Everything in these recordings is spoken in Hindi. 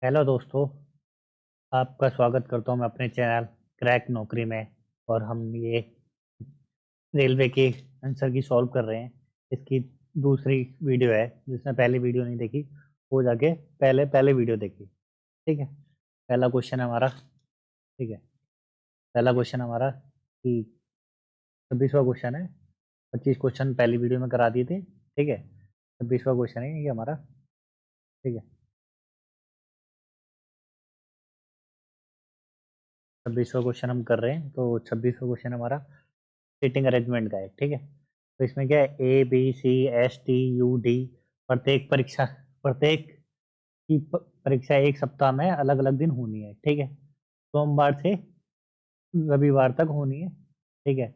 हेलो दोस्तों, आपका स्वागत करता हूँ मैं अपने चैनल क्रैक नौकरी में। और हम ये रेलवे के आंसर की सॉल्व कर रहे हैं। इसकी दूसरी वीडियो है। जिसने पहली वीडियो नहीं देखी वो जाके पहले पहले वीडियो देखी। ठीक है। पहला क्वेश्चन है हमारा। ठीक है। पहला क्वेश्चन हमारा कि 26वां क्वेश्चन है। 25 क्वेश्चन पहली वीडियो में करा दिए थे। ठीक है। 26वां क्वेश्चन है ये हमारा। ठीक है। 26वां क्वेश्चन हम कर रहे हैं, तो 26वां क्वेश्चन हमारा सीटिंग अरेंजमेंट का है। ठीक है। तो इसमें क्या है, A B C S T U D प्रत्येक की परीक्षा एक सप्ताह में अलग अलग दिन होनी है। ठीक है। सोमवार से रविवार तक होनी है। ठीक है।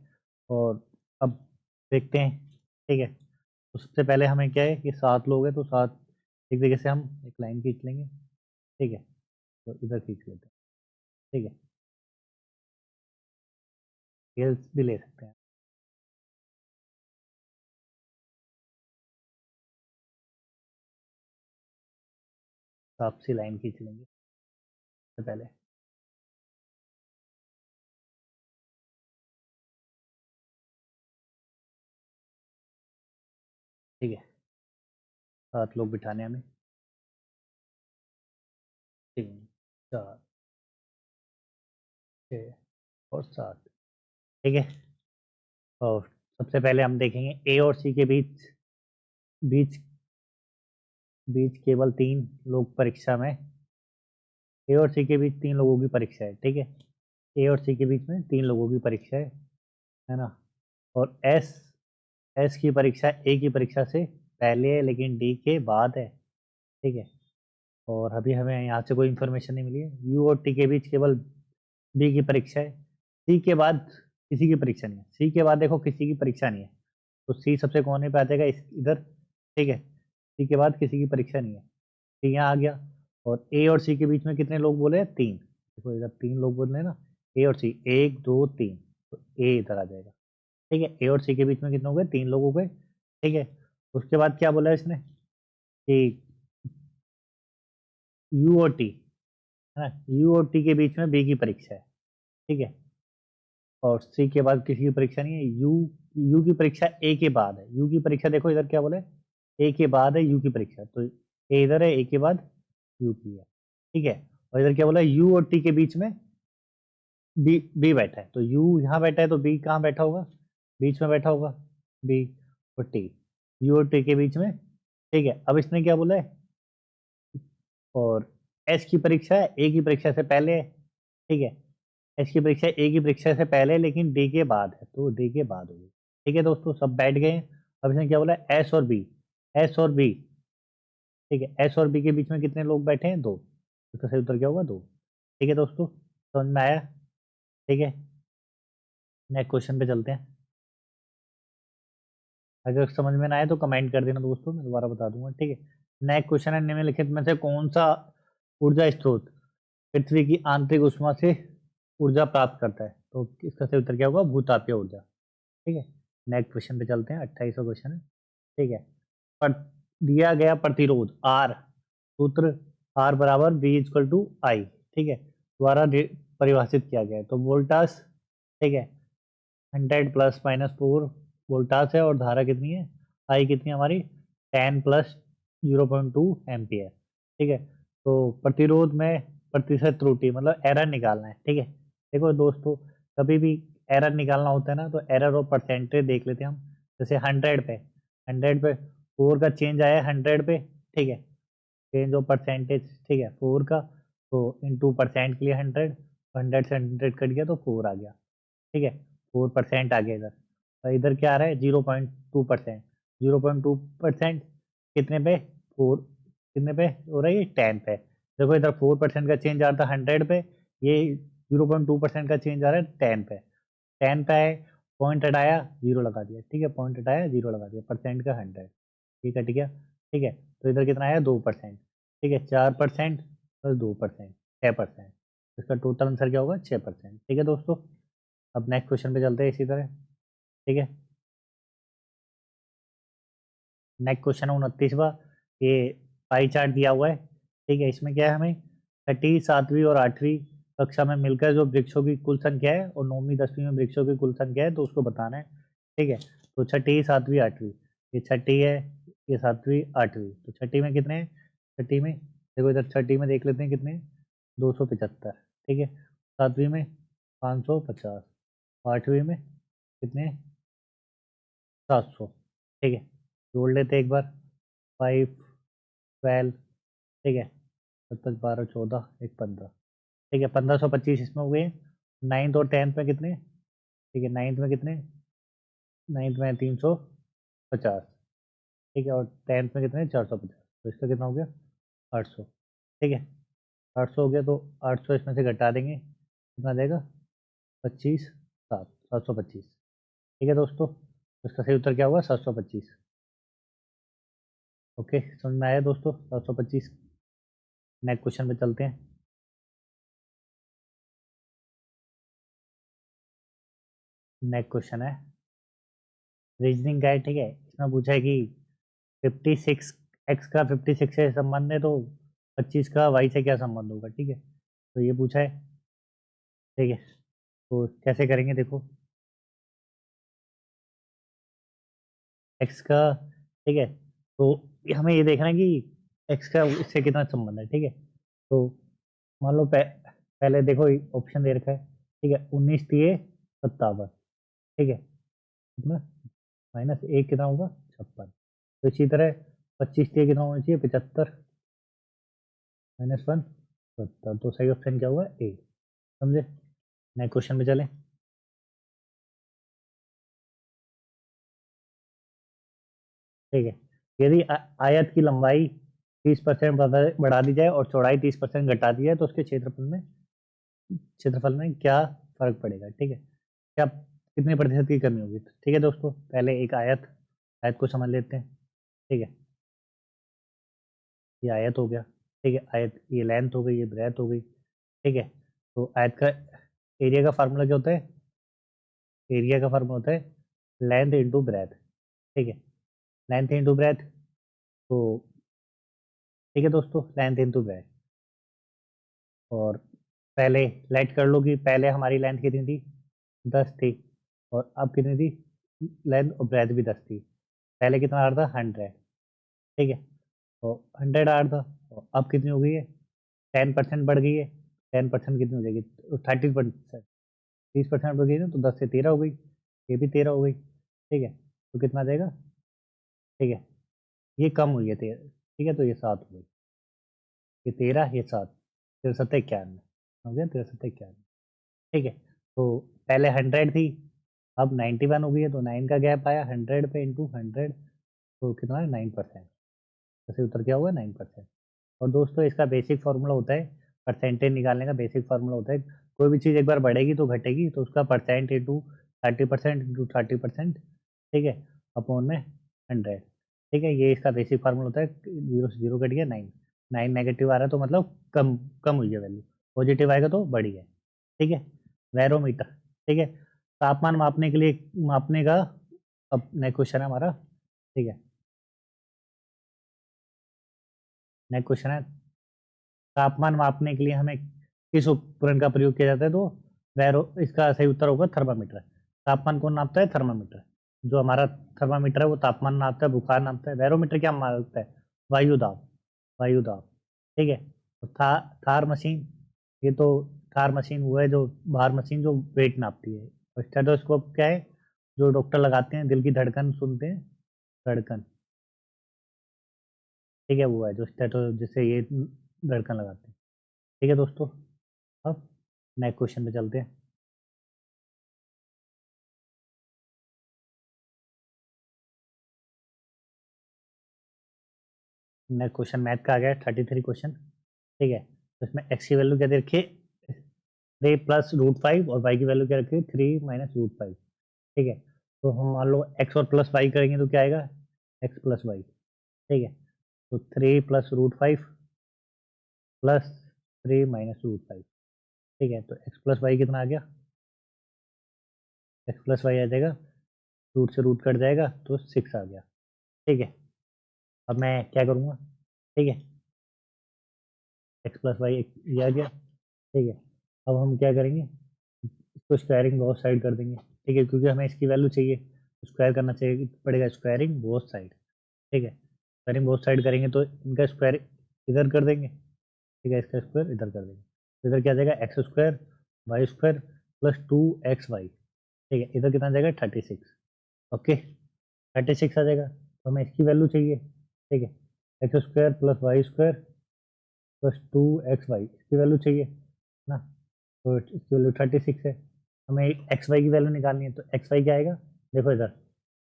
और अब देखते हैं। ठीक है। तो सबसे पहले हमें क्या है कि 7 लोग हैं, तो 7 एक जगह से हम एक लाइन खींच लेंगे। ठीक है। तो इधर खींच लेते हैं। ठीक है। स्केल्स भी ले सकते हैं। आपसी लाइन खींच लेंगे सबसे पहले। ठीक है। 7 लोग बिठाने हमें। 3 4 6 और 7। ठीक है। और सबसे पहले हम देखेंगे ए और सी के बीच बीच बीच केवल 3 लोग परीक्षा में। ए और सी के बीच 3 लोगों की परीक्षा है। ठीक है। ए और सी के बीच में 3 लोगों की परीक्षा है ना। और एस एस की परीक्षा ए की परीक्षा से पहले है, लेकिन डी के बाद है। ठीक है। और अभी हमें यहाँ से कोई इन्फॉर्मेशन नहीं मिली है। यू और टी के बीच केवल बी की परीक्षा है। सी के बाद किसी की परीक्षा नहीं है। सी के बाद देखो किसी की परीक्षा नहीं है, तो सी सबसे कोने पे आ जाएगा इधर। ठीक है। सी के बाद किसी की परीक्षा नहीं है, सी यहाँ आ गया। और ए और सी के बीच में कितने लोग बोले हैं? 3। देखो इधर 3 लोग बोल रहे हैं ना, ए और सी, 1 2 3। तो ए इधर आ जाएगा। ठीक है। ए और सी के बीच में कितने हो गए? 3 लोग हो गए। ठीक है। उसके बाद क्या बोला इसने कि यू और टी, है ना, यू और टी के बीच में बी की परीक्षा है। ठीक है। और सी के बाद किसी की परीक्षा नहीं है। यू की परीक्षा ए के बाद है। यू की परीक्षा देखो इधर क्या बोले, ए के बाद है यू की परीक्षा, तो ए इधर है, ए के बाद यू की है। ठीक है। और इधर क्या बोला, यू और टी के बीच में बी बी बैठा है, तो यू यहाँ बैठा है, तो बी कहाँ बैठा होगा? बीच में बैठा होगा। बी और टी, यू और टी के बीच में। ठीक है। अब इसने क्या बोला है, और एस की परीक्षा है ए की परीक्षा से पहले है। ठीक है। एस की परीक्षा ए की परीक्षा से पहले है, लेकिन डी के बाद है, तो डी के बाद होगी। ठीक है दोस्तों, सब बैठ गए हैं। अब इसने क्या बोला, एस और बी। एस और बी। ठीक है। एस और बी के बीच में कितने लोग बैठे हैं? 2। इसका सही उत्तर क्या होगा? 2। ठीक है दोस्तों, समझ में आया? ठीक है। नेक्स्ट क्वेश्चन पे चलते हैं। अगर समझ में ना आए तो कमेंट कर देना दोस्तों, मैं दोबारा बता दूंगा। ठीक है। नेक्स्ट क्वेश्चन है, निम्नलिखित में से कौन सा ऊर्जा स्रोत पृथ्वी की आंतरिक ऊष्मा से ऊर्जा प्राप्त करता है? तो इसका सही उत्तर क्या होगा? भूतापीय ऊर्जा। ठीक है। नेक्स्ट क्वेश्चन पे चलते हैं। 28वां क्वेश्चन है। ठीक है। पर दिया गया प्रतिरोध आर, सूत्र आर बराबर बी इक्वल टू आई, ठीक है, द्वारा परिभाषित किया गया है। तो वोल्टास, ठीक है, 100 ± 4 वोल्टास है, और धारा कितनी है? आई कितनी है हमारी? 10 + 0.2 एम्पियर। ठीक है। तो प्रतिरोध में प्रतिशत त्रुटि मतलब एरर निकालना है। ठीक है। देखो दोस्तों, कभी भी एरर निकालना होता है ना, तो एरर और परसेंटेज देख लेते हैं हम। जैसे 100 पे 4 का चेंज आया है 100 पे। ठीक है। चेंज ऑफ परसेंटेज, ठीक है, 4 का, तो इंटू परसेंट के लिए 100, 100 से 100 कट गया तो 4 आ गया। ठीक है। 4% आ गया इधर। और इधर क्या आ रहा है? 0.2%। 0.2% कितने पे? 4। कितने पे हो रहा है? ये 10 पे। देखो इधर 4% का चेंज आ रहा था 100 पे, ये 0.2% का चेंज आ रहा है 10 पे। 10 पे है, पॉइंट हटाया, जीरो लगा दिया। ठीक है। पॉइंट हटाया, जीरो लगा दिया, परसेंट का 100। ठीक है। ठीक है। ठीक है। तो इधर कितना आया? 2%। ठीक है। 4% प्लस 2%, 6%। इसका टोटल आंसर क्या होगा? 6%। ठीक है दोस्तों। अब नेक्स्ट क्वेश्चन पे चलते हैं इसी तरह। ठीक है। नेक्स्ट क्वेश्चन है 29वां। ये पाई चार्ट दिया हुआ है। ठीक है। इसमें क्या है, हमें छठी, सातवीं और आठवीं कक्षा में मिलकर जो वृक्षों की कुल संख्या है और 9वीं 10वीं में वृक्षों की कुल संख्या है, तो उसको बताना है। ठीक है, तो छठी, सातवीं, आठवीं, ये छठी है, ये सातवीं, आठवीं, तो छठी में कितने हैं? छठी में देखो, इधर छठी में देख लेते हैं कितने हैं, 275। ठीक है, सातवीं में 550, आठवीं में कितने हैं? 700। ठीक है, जोड़ लेते हैं एक बार, 5, 12। ठीक है, तब तक 12, 14, एक 15। ठीक है, 1525 इसमें हो गए। नाइन्थ और टेंथ में कितने? ठीक है, नाइन्थ में कितने? नाइन्थ में 350। ठीक है, और टेंथ में कितने? 450। तो इसका कितना हो गया? 800। ठीक है, 800 हो गया, तो 800 इसमें से घटा देंगे, कितना देगा? 25, 7, 725। ठीक है दोस्तों, तो इसका सही उत्तर क्या होगा? 725। ओके, समझ में आया दोस्तों? 725। नेक्स्ट क्वेश्चन पे चलते हैं। नेक्स्ट क्वेश्चन है रीजनिंग का है। ठीक है, इसमें पूछा है कि 56 एक्स का 56 से संबंध है, तो 25 का वाई से क्या संबंध होगा? ठीक है, तो ये पूछा है। ठीक है, तो कैसे करेंगे देखो, एक्स का, ठीक है, तो हमें ये देखना है कि एक्स का इससे कितना संबंध है। ठीक है, तो मान लो पहले देखो ऑप्शन दे रखा है। ठीक है, 19 तिये 57। ठीक है, कितना? -1 कितना होगा? 56। तो इसी तरह 25 तिये कितना होना चाहिए? 75, -1 70। तो सही ऑप्शन क्या हुआ? ए। समझे? नेक्स्ट क्वेश्चन पे चलें। ठीक है, यदि आयत की लंबाई 30% बढ़ा दी जाए और चौड़ाई 30% घटा दी जाए, तो उसके क्षेत्रफल में क्या फर्क पड़ेगा? ठीक है, क्या कितने प्रतिशत की कमी होगी? ठीक है दोस्तों, पहले एक आयत आयत को समझ लेते हैं। ठीक है, ये आयत हो गया। ठीक है, आयत, ये लेंथ हो गई, ये ब्रेथ हो गई। ठीक है, तो आयत का एरिया का फार्मूला क्या होता है? एरिया का फार्मूला होता है लेंथ इंटू ब्रेथ। ठीक है, लेंथ इंटू ब्रेथ, तो ठीक है दोस्तों, लेंथ इंटू ब्रेथ। और पहले लेट कर लो कि पहले हमारी लेंथ कितनी थी? 10 थी, और अब कितनी थी? लेंथ और ब्रेथ भी 10 थी। पहले कितना आ रहा था? 100। ठीक है, तो 100 आ रहा था, और अब कितनी हो गई है? 10% बढ़ गई है। 10% कितनी हो जाएगी? 30%। 30% बढ़ गई ना, तो 10 से 13 हो गई, ये भी 13 हो गई। ठीक है, तो कितना आ जाएगा? ठीक है, ये कम हुई है 13। ठीक है, तो ये 7 हो गई, ये 13, ये 7, 13 91 हो गया, 13 91। ठीक है, तो पहले 100 थी, अब 91 हो गई है, तो 9 का गैप आया 100 पे इंटू 100, तो कितना है? 9%। तो उत्तर क्या होगा? 9%। और दोस्तों, इसका बेसिक फार्मूला होता है, परसेंटेज निकालने का बेसिक फार्मूला होता है, कोई भी चीज़ एक बार बढ़ेगी तो घटेगी, तो उसका परसेंट इंटू 30% इंटू 30%। ठीक है, अपॉन में 100। ठीक है, ये इसका बेसिक फार्मूला होता है। 0 से 0 कट गया 9, 9 नेगेटिव आ रहा है, तो मतलब कम कम हुई है वैल्यू। पॉजिटिव आएगा तो बढ़ी है। ठीक है, बैरोमीटर। ठीक है, तापमान मापने के लिए, मापने का, अब नेक्स्ट क्वेश्चन है हमारा। ठीक है, नेक्स्ट क्वेश्चन है तापमान मापने के लिए हमें किस उपकरण का प्रयोग किया जाता है? तो बैरो इसका सही उत्तर होगा थर्मामीटर। तापमान कौन नापता है? थर्मामीटर। जो हमारा थर्मामीटर है वो तापमान नापता है, बुखार नापता है। बैरोमीटर क्या नापता है? वायु दाब। वायु दाब। ठीक है, तो थार मशीन, ये तो थार मशीन वो है जो बाहर मशीन जो वेट नापती है। और स्टेथोस्कोप क्या है? जो डॉक्टर लगाते हैं, दिल की धड़कन सुनते हैं, धड़कन। ठीक है, वो है जो स्टेथो, जिससे ये धड़कन लगाते हैं। ठीक है दोस्तों, अब नेक्स्ट क्वेश्चन पे चलते हैं। नेक्स्ट क्वेश्चन मैथ का आ गया 33 क्वेश्चन। ठीक है, तो इसमें एक्स की वैल्यू क्या दे रखी है? 3 + √5, और वाई की वैल्यू क्या रखी है? 3 - √5। ठीक है, तो हम मान लो एक्स और प्लस वाई करेंगे तो क्या आएगा? X plus y. ठीक है, तो 3 + √5 प्लस 3 - √5। ठीक है, तो एक्स प्लस वाई कितना आ गया? एक्स प्लस वाई आ जाएगा, रूट से रूट कट जाएगा, तो 6 आ गया। ठीक है, अब मैं क्या करूँगा? ठीक है, एक्स प्लस वाई ये आ गया, ठीक है। अब हम क्या करेंगे, इसको स्क्वायरिंग बोथ साइड कर देंगे, ठीक है, क्योंकि हमें इसकी वैल्यू चाहिए, स्क्वायर करना चाहिए पड़ेगा, स्क्वायरिंग बोथ साइड, ठीक है। स्क्वायरिंग बोथ साइड करेंगे तो इनका स्क्वायर इधर कर देंगे, ठीक है, इसका स्क्वायर इधर कर देंगे, तो इधर क्या आ जाएगा x square y square plus 2xy, ठीक है। इधर कितना आ जाएगा 36, ओके, 36 आ जाएगा, तो हमें इसकी वैल्यू चाहिए, ठीक है। X square plus y square plus 2xy इसकी वैल्यू चाहिए ना, तो इसकी वैल्यू 36 है। हमें एक्स वाई की वैल्यू निकालनी है, तो एक्स वाई क्या आएगा, देखो इधर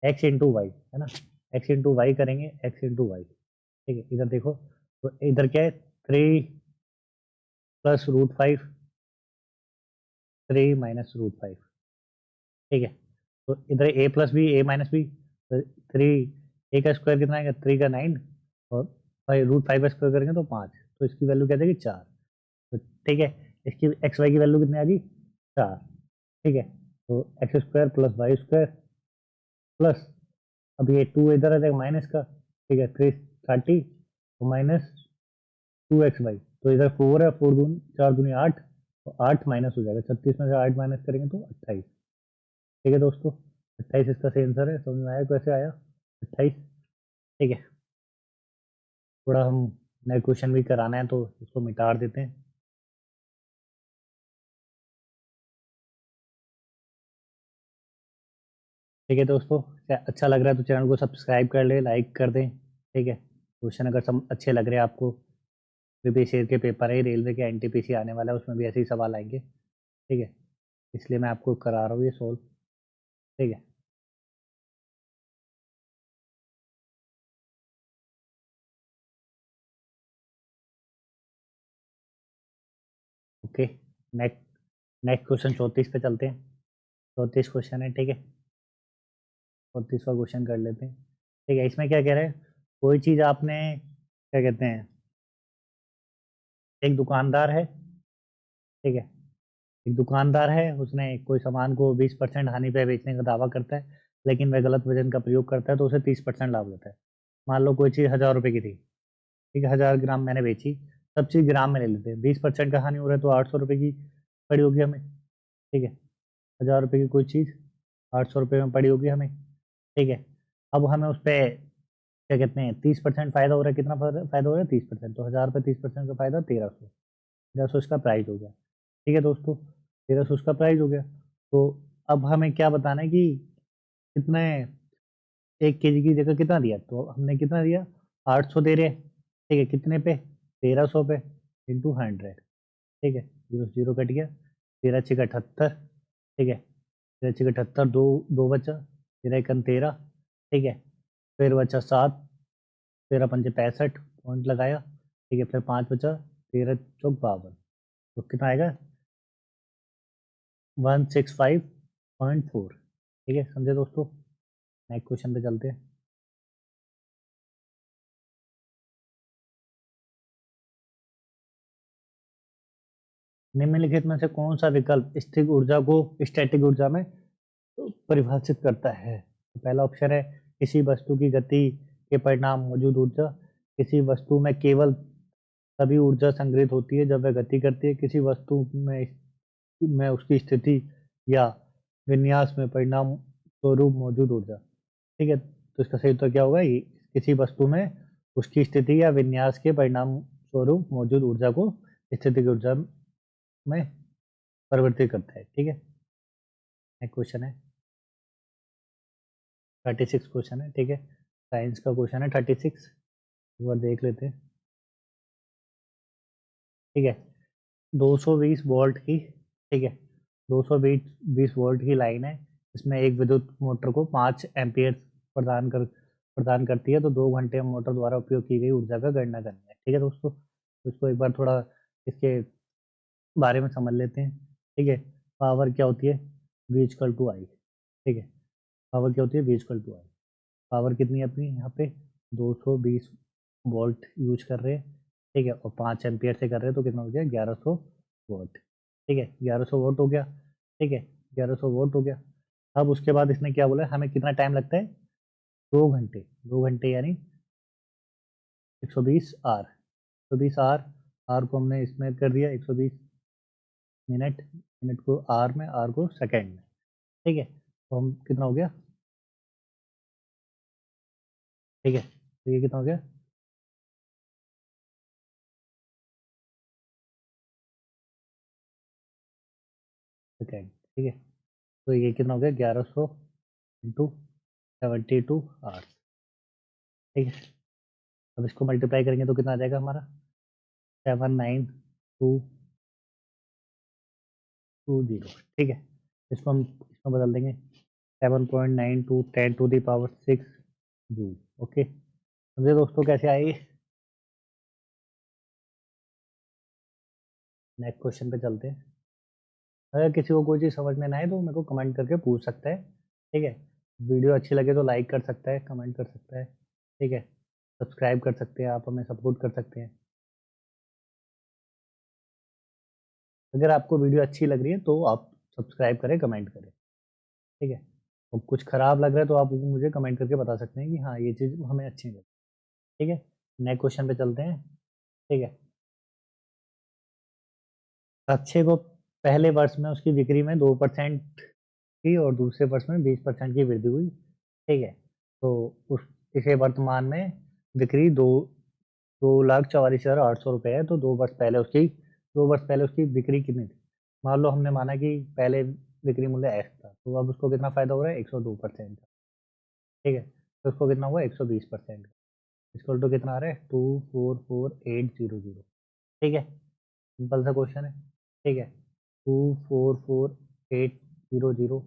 एक्स इंटू वाई है ना, एक्स इंटू वाई करेंगे, एक्स इंटू वाई, ठीक है। इधर देखो, तो इधर क्या है 3 + √5, 3 - √5, ठीक है। तो इधर a + b, a - b, तो 3, a का स्क्वायर कितना आएगा 3 का 9, और √5 का स्क्वायर करेंगे तो 5, तो इसकी वैल्यू क्या देगी 4, तो ठीक है। इसकी एक्स वाई की वैल्यू कितनी आ गई 4, ठीक है। तो x square plus y square plus, अब ये 2 इधर आ जाएगा माइनस का, ठीक है, 330 माइनस 2xy, तो इधर 4 है, 4 दूनी 8, तो 8 माइनस हो जाएगा, 36 में से 8 माइनस करेंगे तो 28, ठीक है दोस्तों, 28 इसका सही आंसर है। समझ में आया कैसे आया 28, ठीक है। थोड़ा हम नए क्वेश्चन भी कराना है तो इसको मिटा देते हैं। ठीक है दोस्तों, क्या अच्छा लग रहा है तो चैनल को सब्सक्राइब कर ले, लाइक कर दें, ठीक है। क्वेश्चन अगर सब अच्छे लग रहे हैं आपको, प्रीवियस ईयर के पेपर है, रेलवे के एनटीपीसी आने वाला है, उसमें भी ऐसे ही सवाल आएंगे, ठीक है, इसलिए मैं आपको करा रहा हूँ ये सोल्व, ठीक है। ओके, नेक्स्ट नेक्स्ट क्वेश्चन 34 पे चलते हैं। 34 क्वेश्चन है, ठीक है, 34वां क्वेश्चन कर लेते हैं, ठीक है। इसमें क्या कह रहे हैं, कोई चीज़ आपने क्या कहते हैं, एक दुकानदार है, ठीक है, एक दुकानदार है, उसने कोई सामान को 20% हानि पे बेचने का दावा करता है, लेकिन वह गलत वजन का प्रयोग करता है तो उसे 30% लाभ होता है। मान लो कोई चीज़ 1000 रुपये की थी, ठीक है, 1000 ग्राम मैंने बेची, सब चीज़ ग्राम में ले लेते हैं, 20% का हानि हो रहा है तो 800 रुपये की पड़ी होगी हमें, ठीक है। 1000 रुपये की कोई चीज़ 800 रुपये में पड़ी होगी हमें, ठीक है। अब हमें उस पर क्या कहते हैं 30% फायदा हो रहा है, कितना फायदा हो रहा है 30%, तो 1000 पे 30% का फायदा 1300, 1300 इसका प्राइस हो गया, ठीक है दोस्तों, 1300 उसका प्राइस हो गया। तो अब हमें क्या बताना है कि कितने 1 केजी की जगह कितना दिया, तो हमने कितना दिया 800 दे रहे हैं, ठीक है, कितने पे 1300 पे इंटू 100, ठीक है, जीरो से जीरो कट गया, 13×6 = 78, ठीक है, 13×6 = 78, दो दो बचा, 13×1 = 13, ठीक है, फिर बचा 7, 13×5 = 65 पॉइंट लगाया, ठीक है, फिर 5 बचा, 13×4 = 52, तो कितना आएगा 165.4, ठीक है, समझे दोस्तों। नेक्स्ट क्वेश्चन पे चलते हैं। निम्नलिखित में से कौन सा विकल्प स्थिर ऊर्जा को स्टैटिक ऊर्जा में परिभाषित करता है, तो पहला ऑप्शन है किसी वस्तु की गति के परिणाम मौजूद ऊर्जा, किसी वस्तु में केवल तभी ऊर्जा संग्रहित होती है जब वह गति करती है, किसी वस्तु में उसकी स्थिति या विन्यास में परिणाम स्वरूप मौजूद ऊर्जा, ठीक है। तो इसका सही उत्तर क्या होगा, ये किसी वस्तु में उसकी स्थिति या विन्यास के परिणाम स्वरूप मौजूद ऊर्जा को स्थितिक ऊर्जा में परिवर्तित करता है, ठीक है। नेक्स्ट क्वेश्चन है 36 क्वेश्चन है, ठीक है, साइंस का क्वेश्चन है 36, एक बार देख लेते हैं, ठीक है। 220 वोल्ट की, ठीक है, 220 वोल्ट की लाइन है, इसमें एक विद्युत मोटर को 5 एम्पियर प्रदान करती है, तो 2 घंटे में मोटर द्वारा उपयोग की गई ऊर्जा का गणना करनी है, ठीक है दोस्तों। तो इसको एक बार थोड़ा इसके बारे में समझ लेते हैं, ठीक है। पावर क्या होती है, V = I, ठीक है, पावर क्या होती है V = I, पावर कितनी है अपनी यहाँ पे 220 वोल्ट यूज कर रहे हैं, ठीक है, और 5 एम्पियर से कर रहे हैं, तो कितना हो गया 1100 वोल्ट, ठीक है, 1100 वोल्ट हो गया, ठीक है, 1100 वोल्ट हो गया। अब उसके बाद इसने क्या बोला, हमें कितना टाइम लगता है 2 घंटे, 2 घंटे यानी 120 आर, 120 आर आर को हमने इसमें कर दिया 120 मिनट, मिनट को आर में, आर को सेकेंड में, ठीक है। तो हम कितना हो गया, ठीक है, तो ये कितना हो गया, सेकेंड, ठीक है। तो ये कितना हो गया, 1100 इंटू 72 आवर्स, ठीक है। अब इसको मल्टीप्लाई करेंगे तो कितना आ जाएगा हमारा, 79220, ठीक है। इसको हम इसमें बदल देंगे 7.92 10⁶ जूल, ओके। समझे दोस्तों कैसे आएगी। नेक्स्ट क्वेश्चन पे चलते हैं। अगर किसी को कोई चीज़ समझ में ना आए तो मेरे को कमेंट करके पूछ सकता है, ठीक है। वीडियो अच्छी लगे तो लाइक कर सकता है, कमेंट कर सकता है, ठीक है। सब्सक्राइब कर सकते हैं, आप हमें सपोर्ट कर सकते हैं। अगर आपको वीडियो अच्छी लग रही है तो आप सब्सक्राइब करें, कमेंट करें, ठीक है। और कुछ खराब लग रहा है तो आप मुझे कमेंट करके बता सकते हैं कि हाँ ये चीज़ हमें अच्छी नहीं लगी, ठीक है। नेक्स्ट क्वेश्चन पे चलते हैं, ठीक है। अक्षय को पहले वर्ष में उसकी बिक्री में 2% की और दूसरे वर्ष में 20% की वृद्धि हुई, ठीक है। तो उस इसे वर्तमान में बिक्री 2,44,800 रुपये है। तो 2 वर्ष पहले उसकी बिक्री कितनी थी। मान लो हमने माना कि पहले बिक्री मूल्य एक्स था, तो अब उसको कितना फायदा हो रहा है, 102% का, ठीक है। तो उसको कितना हुआ, 120% का, इसको तो कितना आ रहा है, 244,800, ठीक है। सिंपल सा क्वेश्चन है, ठीक है। 244,800,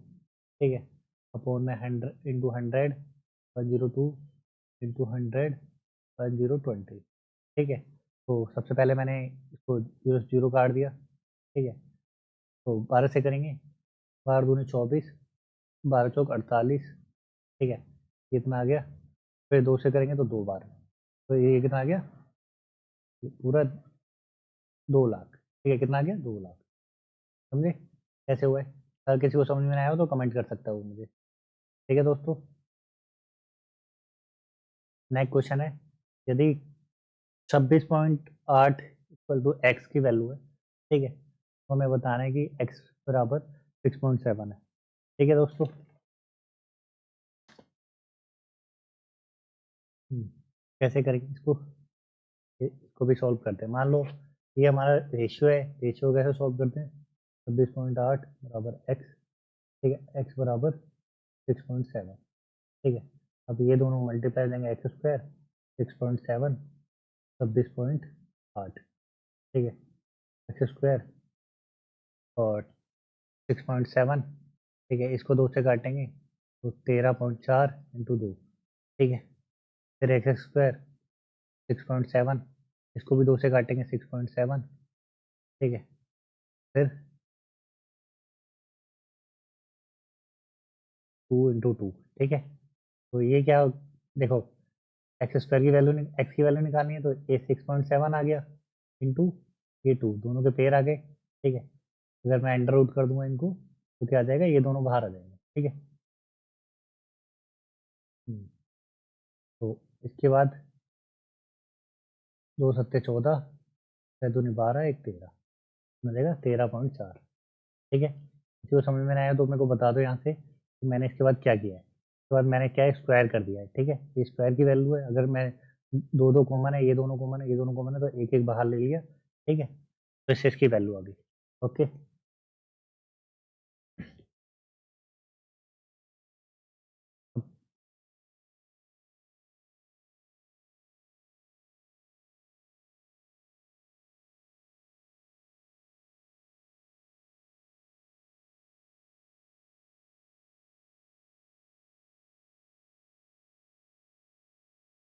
ठीक है, अपॉन में 100 × 100 102 × 100 1020, ठीक है। तो सबसे पहले मैंने इसको 0 काट दिया, ठीक है। तो 12 से करेंगे, 12×2 = 24, 12×4 = 48, ठीक है। कितना आ गया, फिर 2 से करेंगे तो 2 बार, तो ये कितना आ गया, ये पूरा 2 लाख, ठीक है। कितना आ गया, 2 लाख। समझे कैसे हुआ है। अगर किसी को समझ में नहीं आया हो तो कमेंट कर सकता है वो मुझे, ठीक है दोस्तों। नेक्स्ट क्वेश्चन है, यदि 26.8 = एक्स की वैल्यू है, ठीक है, तो हमें बताना है कि एक्स बराबर 6.7 है, ठीक है दोस्तों। कैसे करेंगे इसको, इसको भी सॉल्व करते हैं। मान लो ये हमारा रेशियो है, रेशियो कैसे सॉल्व करते हैं, 26.8 बराबर एक्स, ठीक है, एक्स बराबर 6.7, ठीक है। अब ये दोनों मल्टीप्लाई देंगे, एक्स स्क्वायर 6.7 26.8, ठीक है, एक्स स्क्वायर और 6.7, ठीक है। इसको 2 से काटेंगे तो 13.4 × 2, ठीक है। फिर एक्स स्क्वायर 6.7, इसको भी 2 से काटेंगे 6.7, ठीक है। फिर 2 × 2, ठीक है। तो ये क्या, देखो एक्स स्क्वायर की वैल्यू, एक्स की वैल्यू निकालनी है तो ये 6.7 आ गया, इंटू ये 2, दोनों के पेयर आ गए, ठीक है। अगर मैं अंडर रूट कर दूंगा इनको तो क्या आ जाएगा, ये दोनों बाहर आ जाएंगे, ठीक है। तो इसके बाद 2×7 = 14, 6×2 = 12, 1 13, मिलेगा 13.4, ठीक है। किसी को समझ में नहीं आया तो मेरे को बता दो यहाँ से कि मैंने इसके बाद क्या किया है। इसके बाद मैंने क्या है, स्क्वायर कर दिया है, ठीक है। ये स्क्वायर की वैल्यू है, अगर मैं दो दो कॉमन है, ये दोनों कॉमन है, ये दोनों कॉमन है, तो एक एक बाहर ले लिया, ठीक है। तो इससे इसकी वैल्यू आ गई, ओके।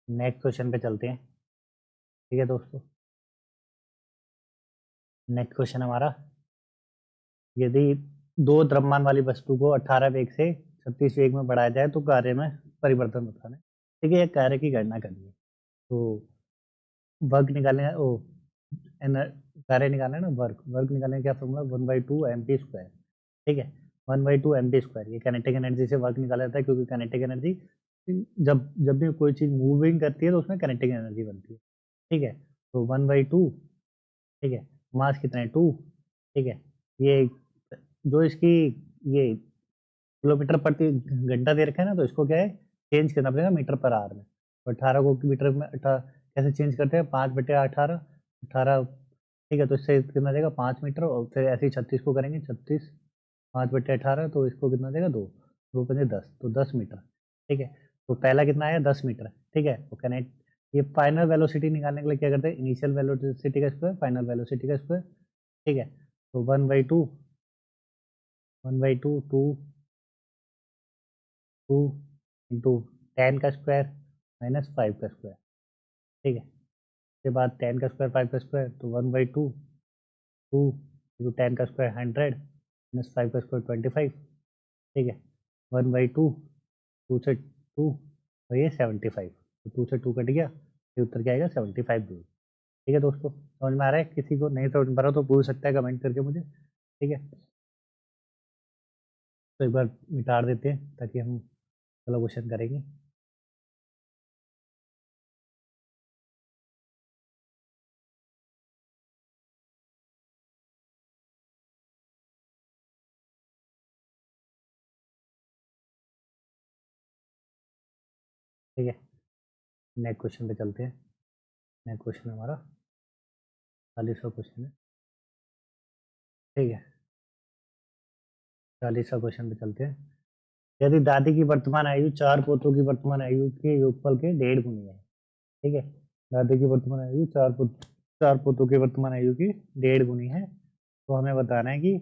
नेक्स्ट क्वेश्चन पे चलते हैं, ठीक है दोस्तों। नेक्स्ट क्वेश्चन हमारा, यदि दो द्रव्यमान वाली वस्तु को 18 वेग से 36 वेग में बढ़ाया जाए तो कार्य में परिवर्तन होता है, ठीक है। ये कार्य की गणना करनी है, तो वर्क निकालने ओ कार्य निकालना है ना, वर्क वर्क निकालने का क्या फॉर्मूला, 1/2 mp², ठीक है। 1/2 mp², ये काइनेटिक एनर्जी से वर्क निकाला जाता है, क्योंकि काइनेटिक एनर्जी जब जब भी कोई चीज़ मूविंग करती है तो उसमें काइनेटिक एनर्जी बनती है, ठीक है। तो 1/2 ठीक है, मास कितना है 2, ठीक है, ये जो इसकी ये किलोमीटर प्रति घंटा दे रखा है ना, तो इसको क्या है चेंज करना पड़ेगा मीटर पर आवर में। तो 18 को मीटर में कैसे चेंज करते हैं, 5/18, 18, ठीक है, तो इससे कितना देगा 5 मीटर, और फिर ऐसे ही 36 को करेंगे, 36 5/18, तो इसको कितना देगा 2, 2×5 = 10, तो 10 मीटर, ठीक है। तो पहला कितना आया 10 मीटर, ठीक है। तो कनेक्ट ये फाइनल वेलोसिटी निकालने के लिए क्या करते हैं, इनिशियल वेलोसिटी का स्क्वायर फाइनल वेलोसिटी का स्क्वायर, ठीक है। तो 1/2, 1/2 2 इंटू 10 का स्क्वायर माइनस 5 का स्क्वायर, ठीक है। उसके बाद 10 का स्क्वायर 5 का स्क्वायर, तो 1/2 2 इंटू 10 का स्क्वायर 100 माइनस 5 का स्क्वायर 25, ठीक है। 1/2 2 से 2, तो ये 75, तो 2 से 2 कट गया, ये उत्तर क्या आएगा 75 दूर, ठीक है दोस्तों। समझ में आ रहा है, किसी को नहीं समझ में आ रहा तो पूछ सकता है कमेंट करके मुझे, ठीक है। तो एक बार मिटा देते हैं ताकि हम अगला क्वेश्चन करेंगे। ठीक है, नेक्स्ट क्वेश्चन पे चलते हैं। नेक्स्ट क्वेश्चन हमारा 40वां क्वेश्चन है, ठीक है। 40वां क्वेश्चन पे चलते हैं। यदि दादी की वर्तमान आयु 4 पोतों की वर्तमान आयु के योगफल के 1.5 गुनी है, ठीक है। दादी की वर्तमान आयु 4 पोतों की वर्तमान आयु की 1.5 गुनी है, तो हमें बताना है कि,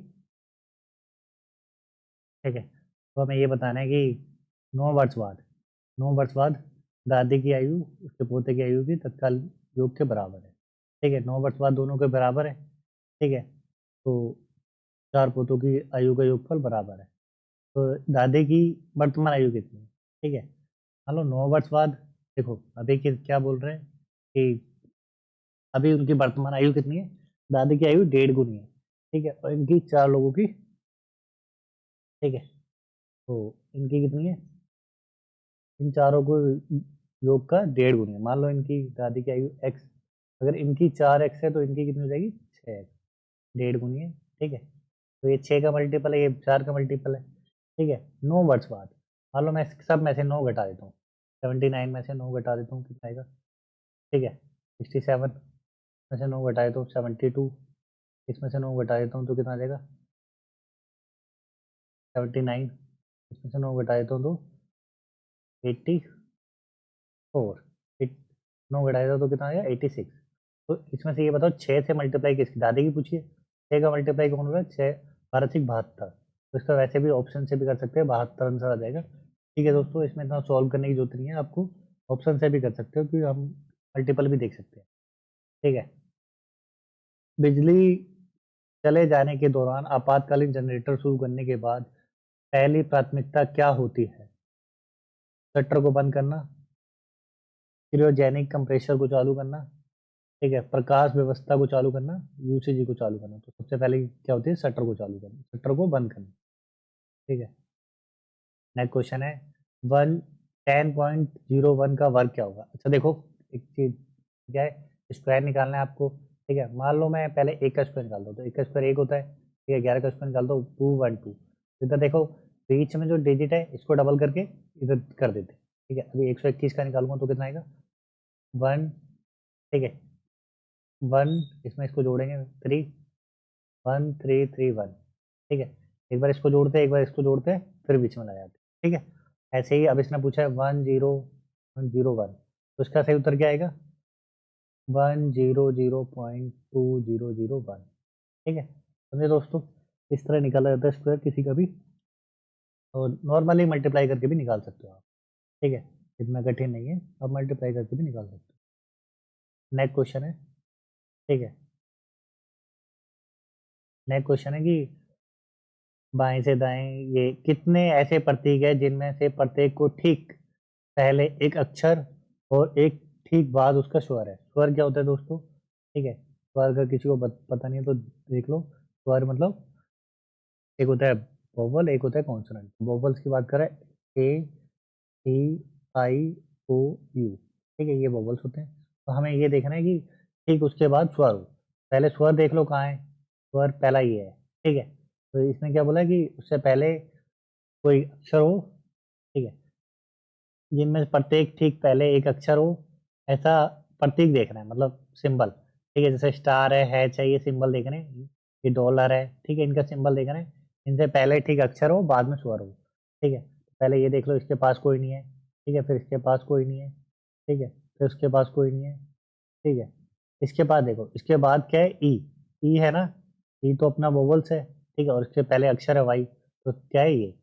ठीक है, तो हमें ये बताना है कि 9 वर्ष बाद दादी की आयु उसके पोते की आयु की तत्काल योग के बराबर है, ठीक है। 9 वर्ष बाद दोनों के बराबर है, ठीक है। तो 4 पोतों की आयु का योगफल बराबर है, तो दादी की वर्तमान आयु कितनी है, ठीक है। मान लो 9 वर्ष बाद, देखो अभी क्या बोल रहे हैं कि अभी उनकी वर्तमान आयु कितनी है, दादी की आयु 1.5 गुनी है, ठीक है, और इनकी 4 लोगों की, ठीक है। तो इनकी कितनी है, इन चारों को योग का 1.5 गुनी है। मान लो इनकी दादी की आयु x, अगर इनकी 4x है तो इनकी कितनी हो जाएगी 6x, 1.5 गुनी है, ठीक है। तो ये 6 का मल्टीपल है, ये 4 का मल्टीपल है, ठीक है। 9 वर्ष बाद, मान लो मैं सब में से 9 घटा देता हूँ, 79 में से 9 घटा देता हूँ, कितना आएगा, ठीक है। 67 में से 9 घटा देता हूँ 72, इसमें से 9 घटा देता हूँ तो कितना आ जाएगा 79, इसमें से 9 घटा देता हूँ तो 84, 9 घटा देता हूँ तो कितना आ गया 86। तो इसमें से ये बताओ 6 से मल्टीप्लाई किसकी, दादी की पूछिए, 6 का मल्टीप्लाई कौन हो रहा है, 6 12 6 72, तो इसका वैसे भी ऑप्शन से भी कर सकते हैं, 72 आंसर आ जाएगा, ठीक है दोस्तों। इसमें इतना सॉल्व करने की जरूरत नहीं है आपको, ऑप्शन से भी कर सकते हो, क्योंकि हम मल्टीपल भी देख सकते हैं, ठीक है। बिजली चले जाने के दौरान आपातकालीन जनरेटर शुरू करने के बाद पहली प्राथमिकता क्या होती है, शटर को बंद करना, क्रियोजेनिक कंप्रेसर को चालू करना, ठीक है, प्रकाश व्यवस्था को चालू करना, यूसीजी को चालू करना। तो सबसे पहले क्या होती है, शटर को चालू करना, शटर को बंद करना, ठीक है। नेक्स्ट क्वेश्चन है 10.01 का वर्ग क्या होगा। अच्छा देखो, एक चीज क्या है, स्क्वायर निकालना है आपको, ठीक है। मान लो मैं पहले एक का स्क्वायर निकाल दो, तो एक का स्क्वायर एक होता है, ठीक है। 11 का स्क्वायर निकाल दो 212, इधर देखो बीच में जो डिजिट है इसको डबल करके इधर कर देते हैं, ठीक है। अभी 121 का निकालूंगा तो कितना आएगा 1, ठीक है, 1, इसमें इसको जोड़ेंगे 3, 1331, ठीक है। एक बार इसको जोड़ते हैं, एक बार इसको जोड़ते हैं, फिर बीच में ला जाते हैं, ठीक है। ऐसे ही अब इसने पूछा है 10101, तो इसका सही उत्तर क्या आएगा 100.2001, ठीक है। समझे दोस्तों, इस तरह निकाला जाता है स्क्वायर किसी का भी, और नॉर्मली मल्टीप्लाई करके भी निकाल सकते हो आप, ठीक है। इतना कठिन नहीं है, आप मल्टीप्लाई करके भी निकाल सकते हो। नेक्स्ट क्वेश्चन है, ठीक है। नेक्स्ट क्वेश्चन है कि बाएं से दाएं ये कितने ऐसे प्रतीक है जिनमें से प्रत्येक को ठीक पहले एक अक्षर और एक ठीक बाद उसका स्वर है। स्वर क्या होता है दोस्तों, ठीक है। स्वर का किसी को पता नहीं है तो देख लो, स्वर मतलब एक होता है वोवल, एक होता है कॉन्सोनेंट। वोवल्स की बात करें ए, ई, आई, ओ, यू, ठीक है, ये वोवल्स होते हैं। तो हमें ये देखना है कि ठीक उसके बाद स्वर हो। पहले स्वर देख लो कहाँ है, स्वर पहला ये है, ठीक है। तो इसने क्या बोला कि उससे पहले कोई अक्षर हो, ठीक है, जिनमें से प्रत्येक ठीक पहले एक अक्षर हो, ऐसा प्रतीक देखना है, मतलब सिंबल, ठीक है। जैसे स्टार है चाहिए सिंबल देखने, ये डॉलर है, ठीक है, इनका सिंबल देखना है। इनसे पहले ठीक अक्षर हो, बाद में स्वर हो, ठीक है। पहले ये देख लो, इसके पास कोई नहीं है, ठीक है, फिर इसके पास कोई नहीं है, ठीक है, फिर उसके पास कोई नहीं है, ठीक है। इसके बाद देखो, इसके बाद क्या है, ई, ई है ना, ई तो अपना वोवल्स है, ठीक है, और इसके पहले अक्षर है वाई, तो क्या है ये।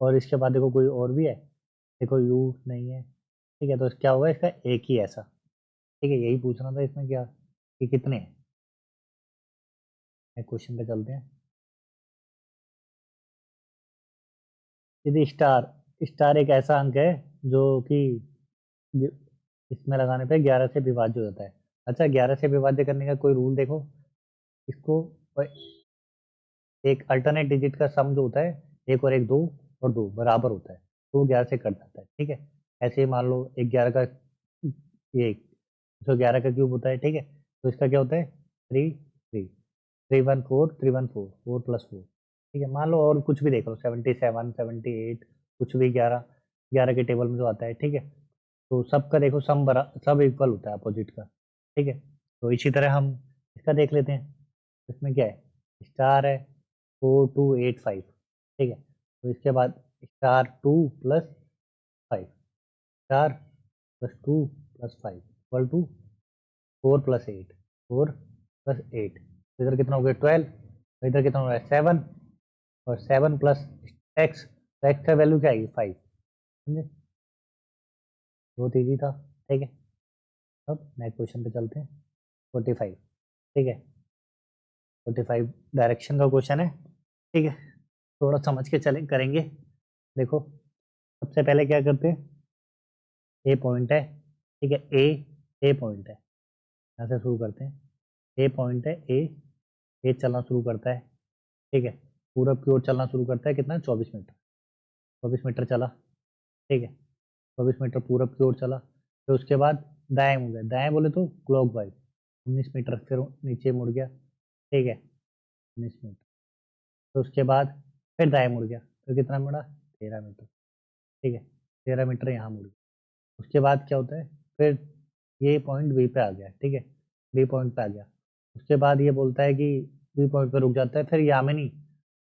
और इसके बाद देखो कोई और भी है, देखो यू नहीं है, ठीक है, तो क्या होगा इसका एक ही ऐसा, ठीक है, यही पूछना था इसमें क्या कि कितने हैं। क्वेश्चन पे चलते हैं। यदि स्टार, स्टार एक ऐसा अंक है जो कि इसमें लगाने पे 11 से विभाज्य हो जाता है। अच्छा, 11 से विभाज्य करने का कोई रूल देखो इसको, एक अल्टरनेट डिजिट का सम जो होता है, एक और एक दो, और दो बराबर होता है, तो वो 11 से कट जाता है, ठीक है। ऐसे ही मान लो एक 11 का, ये जो 11 का क्यूब होता है, ठीक है, तो इसका क्या होता है, 3 3, 3 1 4, 3 1 4, 4 + 4, ठीक है। मान लो और कुछ भी देख लो, 77 78, कुछ भी 11 11 के टेबल में जो आता है, ठीक है। तो सबका देखो सम बरा सब इक्वल होता है अपोजिट का, ठीक है। तो इसी तरह हम इसका देख लेते हैं, इसमें क्या है, स्टार है 4285, ठीक है। तो इसके बाद स्टार 2 + 5, स्टार +2 + 5 इक्वल टू 4 + 8, 4 + 8, तो इधर कितना हो गया 12, तो इधर कितना हो गया 7, और 7 प्लस एक्स, तो एक्स का वैल्यू क्या आएगी 5, समझे, बहुत ईजी था, ठीक है। अब नेक्स्ट क्वेश्चन पे चलते हैं। 45, ठीक है, 45 डायरेक्शन का क्वेश्चन है, ठीक है, थोड़ा समझ के चले करेंगे। देखो, सबसे पहले क्या करते हैं, ए पॉइंट है, ठीक है, ए पॉइंट है, यहाँ से शुरू करते हैं। ए पॉइंट है, ए चलना शुरू करता है, ठीक है, पूरब की ओर चलना शुरू करता है, कितना 24 मीटर, 24 मीटर चला, ठीक है, 24 मीटर पूरब की ओर चला, फिर उसके बाद दाएं मुड़ गया, दाएं बोले तो क्लॉक वाइज 19 मीटर, फिर नीचे मुड़ गया, ठीक है, 19 मीटर, तो उसके बाद फिर दाएं मुड़ गया, तो कितना मुड़ा 13 मीटर, ठीक है, 13 मीटर यहाँ मुड़ गया। उसके बाद क्या होता है, फिर ये पॉइंट बी पे आ गया, ठीक है, बी पॉइंट पे आ गया। उसके बाद ये बोलता है कि बी पॉइंट पे रुक जाता है, फिर यामिनी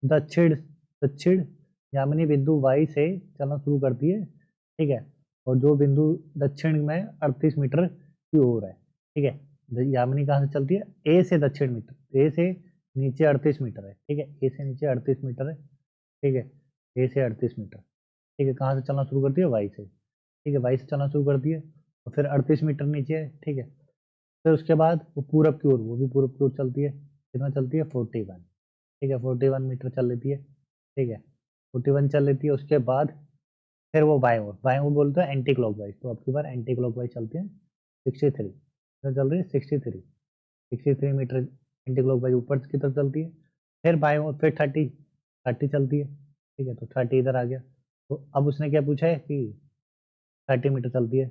दक्षिण दक्षिण यामिनी बिंदु वाई से चलना शुरू करती है, ठीक है, और जो बिंदु दक्षिण में 38 मीटर की ओर है, ठीक है। यामिनी कहाँ से चलती है, ए से दक्षिण मीटर, ए से नीचे 38 मीटर है, ठीक है, ए से नीचे 38 मीटर है, ठीक है, ए से 38 मीटर, ठीक है, कहाँ से चलना शुरू करती है, वाई से, ठीक है, वाई से चलना शुरू करती है, और फिर 38 मीटर नीचे है, ठीक है। फिर उसके बाद वो पूरब की ओर, वो भी पूरब की ओर चलती है, कितना चलती है 41, ठीक है, 41 मीटर चल लेती है, ठीक है, 41 चल लेती है। उसके बाद फिर वो बाएं ओर, बाएं ओर बोलते हैं एंटी क्लॉकवाइज, तो अब की बार एंटी क्लॉकवाइज चलते हैं 63, तो चल रही है 63 मीटर एंटी क्लॉकवाइज ऊपर की तरफ चलती है। फिर बाएं ओर फिर 30 चलती है, ठीक है, तो 30 इधर आ गया। तो अब उसने क्या पूछा है कि 30 मीटर चलती है,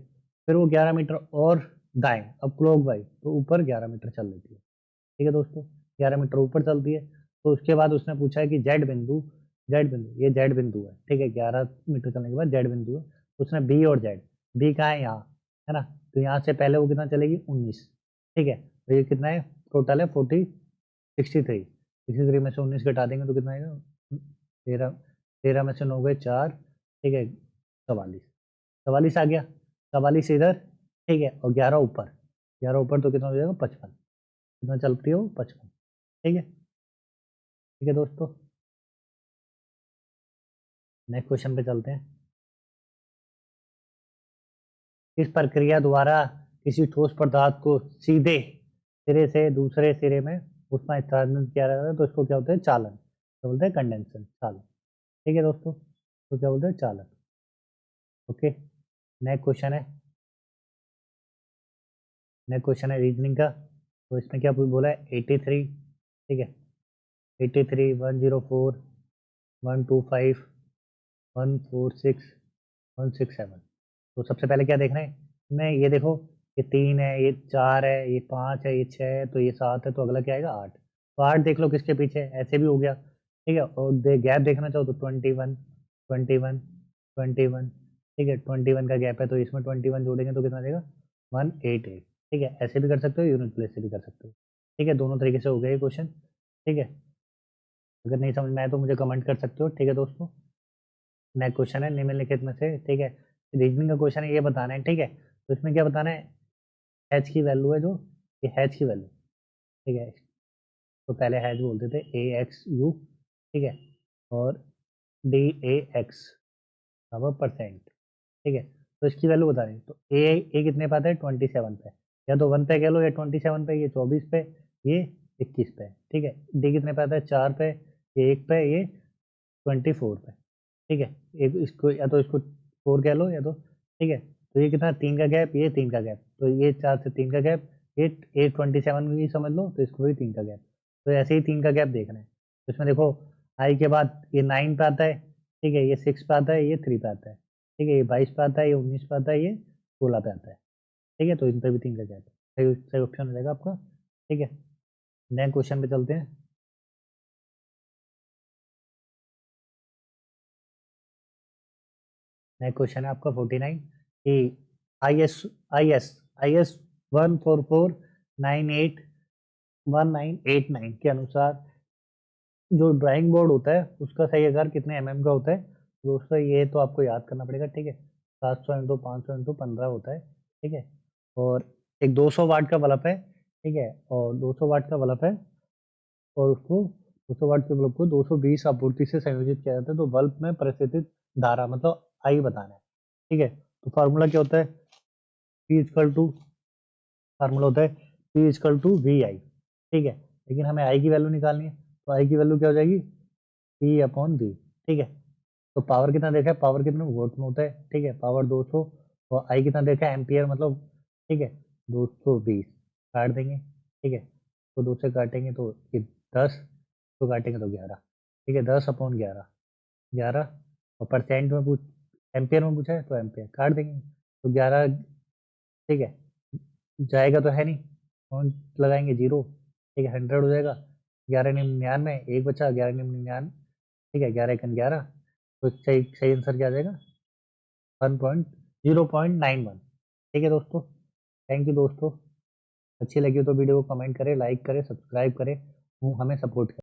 फिर वो 11 मीटर और दाएं, अब क्लॉक वाइज तो ऊपर 11 मीटर चल लेती है, ठीक है दोस्तों, 11 मीटर ऊपर चलती है। तो उसके बाद उसने पूछा है कि जेड बिंदु, ये जेड बिंदु है, ठीक है, 11 मीटर चलने के बाद जेड बिंदु है। उसने बी और जेड, बी कहाँ है, यहाँ है ना, तो यहाँ से पहले वो कितना चलेगी 19, ठीक है, तो ये कितना है टोटल है 63 में से 19 घटा देंगे तो कितना आएगा 13, 13 में से 9 गए 4, ठीक है, 44, 44 आ गया, 44 इधर, ठीक है, और 11 ऊपर तो कितना हो जाएगा 55, कितना चलती हो 55, ठीक है, ठीक है दोस्तों। नेक्स्ट क्वेश्चन पे चलते हैं। इस प्रक्रिया द्वारा किसी ठोस पदार्थ को सीधे सिरे से दूसरे सिरे में ऊष्मा स्थानांतरित किया जाता है, तो इसको क्या होता है चालन, तो बोलते हैं कंडेंसर चालन, ठीक है दोस्तों, तो क्या बोलते हैं चालन। ओके, नेक्स्ट क्वेश्चन है, नेक्स्ट क्वेश्चन है रीजनिंग का। तो इसमें क्या बोला है 83, ठीक है, 83 104 125 146 167। तो सबसे पहले क्या देखना है, मैं ये देखो ये 3 है, ये 4 है, ये 5 है, ये 6 है, तो ये 7 है, तो अगला क्या आएगा 8। तो 8 देख लो किसके पीछे है, ऐसे भी हो गया। ठीक है, और गैप देखना चाहो तो 21, 21, 21। ठीक है, 21 का गैप है, तो इसमें 21 जोड़ेंगे तो कितना देगा 188। ठीक है, ऐसे भी कर सकते हो, यूनिट प्लेस से भी कर सकते हो। ठीक है, दोनों तरीके से हो गया ये क्वेश्चन। ठीक है, अगर नहीं समझ में आए तो मुझे कमेंट कर सकते हो। ठीक है दोस्तों, नेक्स्ट क्वेश्चन है निम्नलिखित में से, ठीक है, रीजनिंग का क्वेश्चन है, ये बताना है। ठीक है, तो इसमें क्या बताना है, हैच की वैल्यू है जो, ये हैच की वैल्यू। ठीक है, तो पहले हैच बोलते थे AXU। ठीक है, और DAX परसेंट। ठीक है, तो इसकी वैल्यू बता दें, तो ए कितने पे आता है 27 पे, या तो 1 पे कह लो, या 27 पे, ये 24 पे, ये 21 पे। ठीक है, डी कितने पे आता है 4 पे, ये 1 पे, ये 24 पे। ठीक है, एक इसको या तो इसको 4 कह लो, या तो ठीक है, तो ये कितना 3 का गैप, ये 3 का गैप, तो ये 4 से 3 का गैप, ये 27 भी समझ लो, तो इसको भी 3 का गैप। तो ऐसे ही 3 का गैप देखना है। तो इसमें देखो आई के बाद ये 9 पे आता है। ठीक है, ये 6 पे आता है, ये 3 पे आता है। ठीक है, ये 22 पे आता है, ये 19 पे आता है, ये 16 पे आता है। ठीक है, तो इन पे भी 3 का गैप है। सही सही ऑप्शन हो जाएगा आपका। ठीक है, नेक्स्ट क्वेश्चन पे चलते हैं। नेक्स्ट क्वेश्चन है आपका 49 कि आई एस आई एस 144981989 के अनुसार जो ड्राइंग बोर्ड होता है उसका सही आकार कितने का होता है। दोस्तों ये तो आपको याद करना पड़ेगा। ठीक है, 700 × 500 × 15 होता है। ठीक है, और एक 200 वाट का बल्ब है। ठीक है, और 200 वाट का बल्ब है, और उसको 200 वाट के बल्ब को 220 आपूर्ति से संयोजित किया जाता है, तो बल्ब में प्रसारित धारा मतलब आई बताना है। ठीक है, तो फार्मूला क्या होता है, पी इजकल टू फार्मूला होता है पी इजकल टू वी आई। ठीक है, लेकिन हमें आई की वैल्यू निकालनी है, तो आई की वैल्यू क्या हो जाएगी पी अपॉन वी। ठीक है, तो पावर कितना देखा है, पावर कितना वोल्ट में होता है। ठीक है, पावर 200, और आई कितना देखा है एम्पियर मतलब। ठीक है, 220 काट देंगे। ठीक है, तो 2 से काटेंगे तो ये 10, तो काटेंगे तो 11। ठीक है, 10/11, 11, और परसेंट में पूछ, एम्पियर में पूछा है तो एम्पियर काट देंगे तो 11। ठीक है, जाएगा तो है नहीं, कौन लगाएंगे 0। ठीक है, 100 हो जाएगा, 11×99, एक बचा 11×99। ठीक है, 11×11, तो सही सही आंसर क्या आ जाएगा 0.91। ठीक है दोस्तों, थैंक यू दोस्तों। अच्छी लगी हो तो वीडियो को कमेंट करें, लाइक करें, सब्सक्राइब करें, हमें सपोर्ट करें।